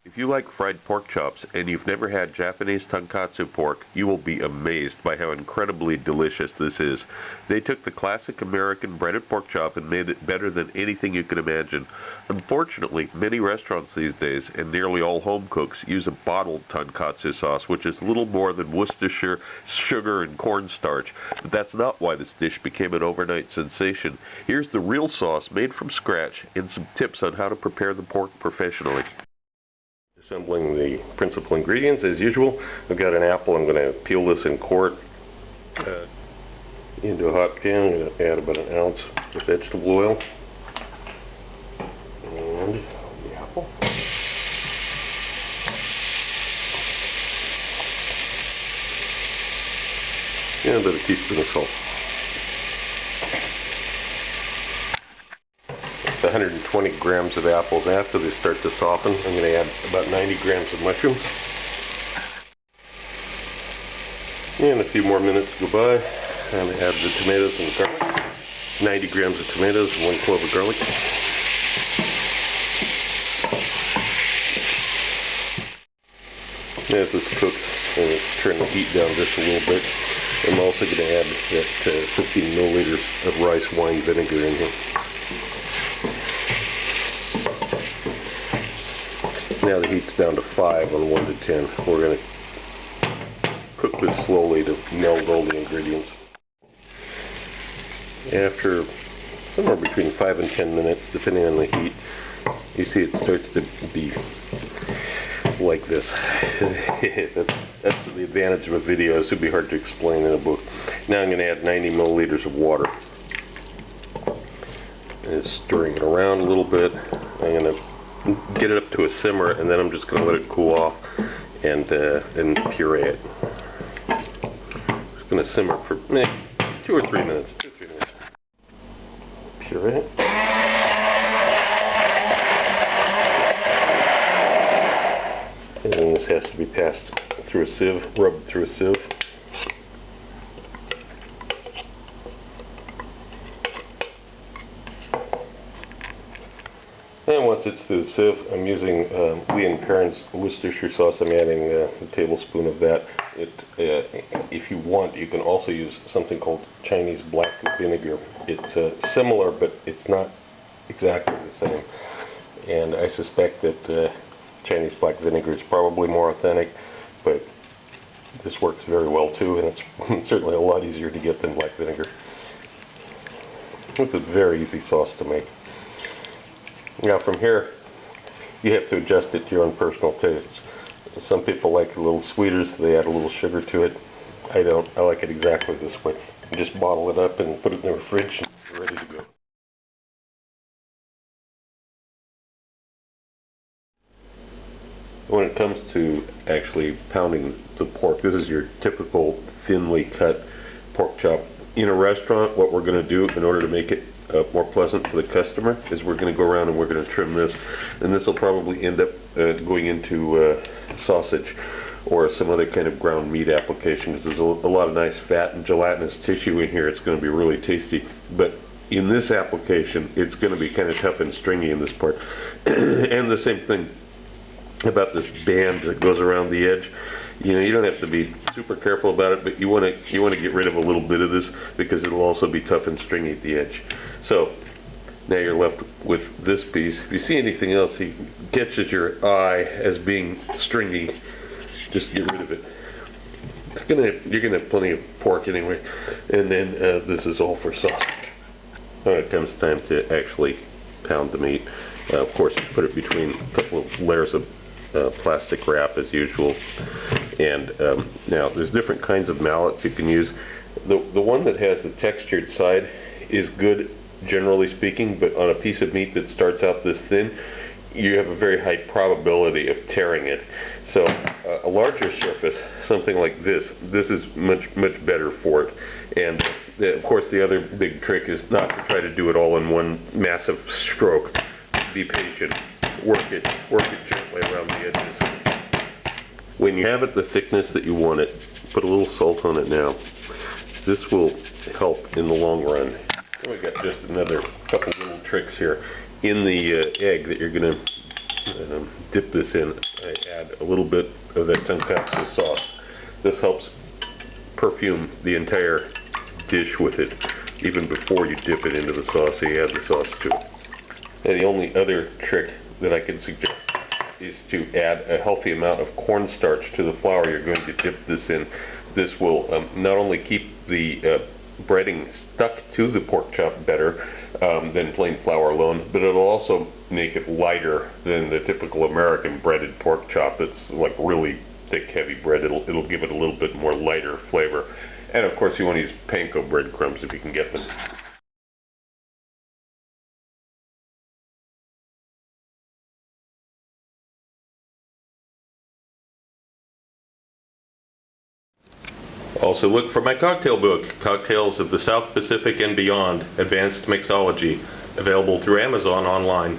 If you like fried pork chops and you've never had Japanese tonkatsu pork, you will be amazed by how incredibly delicious this is. They took the classic American breaded pork chop and made it better than anything you could imagine. Unfortunately, many restaurants these days, and nearly all home cooks, use a bottled tonkatsu sauce, which is little more than Worcestershire, sugar, and cornstarch. But that's not why this dish became an overnight sensation. Here's the real sauce made from scratch and some tips on how to prepare the pork professionally. Assembling the principal ingredients as usual. I've got an apple. I'm going to peel this and quart into a hot pan. I'm going to add about an ounce of vegetable oil and the apple. And about a teaspoon of salt. 120 grams of apples. After they start to soften, I'm going to add about 90 grams of mushrooms. And a few more minutes go by. I'm going to add the tomatoes and the garlic. 90 grams of tomatoes and 1 clove of garlic. As this cooks, I'm going to turn the heat down just a little bit. I'm also going to add that 15 milliliters of rice wine vinegar in here. Now the heat's down to 5 on 1 to 10. We're going to cook this slowly to meld all the ingredients. After somewhere between 5 and 10 minutes, depending on the heat, you see it starts to be like this. That's the advantage of a video. This would be hard to explain in a book. Now I'm going to add 90 milliliters of water. And stirring it around a little bit. I'm going to get it up to a simmer, and then I'm just going to let it cool off and puree it. It's going to simmer for 2 or 3 minutes. 2 or 3 minutes. Puree it. And then this has to be passed through a sieve, rubbed through a sieve. And once it's through the sieve, I'm using Lee & Perrins Worcestershire sauce. I'm adding a tablespoon of that. If you want, you can also use something called Chinese black vinegar. It's similar, but it's not exactly the same. And I suspect that Chinese black vinegar is probably more authentic, but this works very well too, and it's certainly a lot easier to get than black vinegar. It's a very easy sauce to make. Now from here, you have to adjust it to your own personal tastes. Some people like it a little sweeter, so they add a little sugar to it. I don't. I like it exactly this way. You just bottle it up and put it in the fridge and you're ready to go. When it comes to actually pounding the pork, this is your typical thinly cut pork chop. In a restaurant, what we're going to do in order to make it more pleasant for the customer is we're going to go around and we're going to trim this, and this will probably end up going into sausage or some other kind of ground meat application, because there's a lot of nice fat and gelatinous tissue in here. It's going to be really tasty, but in this application it's going to be kind of tough and stringy in this part. And the same thing about this band that goes around the edge. You know, you don't have to be super careful about it, but you want to get rid of a little bit of this because it'll also be tough and stringy at the edge. So now you're left with this piece. If you see anything else he catches your eye as being stringy, just get rid of it. You're gonna have plenty of pork anyway, and then this is all for sausage. When it comes time to actually pound the meat, of course you put it between a couple of layers of plastic wrap as usual. And now there's different kinds of mallets you can use. The one that has the textured side is good, generally speaking, but on a piece of meat that starts out this thin, you have a very high probability of tearing it. So a larger surface, something like this is much better for it. And of course the other big trick is not to try to do it all in one massive stroke. Be patient. Work it gently around the edges. When you have it the thickness that you want it, put a little salt on it now. This will help in the long run. And we've got just another couple little tricks here. In the egg that you're going to dip this in, I add a little bit of that tonkatsu sauce. This helps perfume the entire dish with it, even before you dip it into the sauce, so you add the sauce to it. And the only other trick that I can suggest is to add a healthy amount of cornstarch to the flour you're going to dip this in. This will not only keep the breading stuck to the pork chop better than plain flour alone, but it'll also make it lighter than the typical American breaded pork chop that's like really thick, heavy bread. It'll give it a little bit more lighter flavor. And of course you want to use panko breadcrumbs if you can get them. Also look for my cocktail book, Cocktails of the South Pacific and Beyond, Advanced Mixology, available through Amazon online.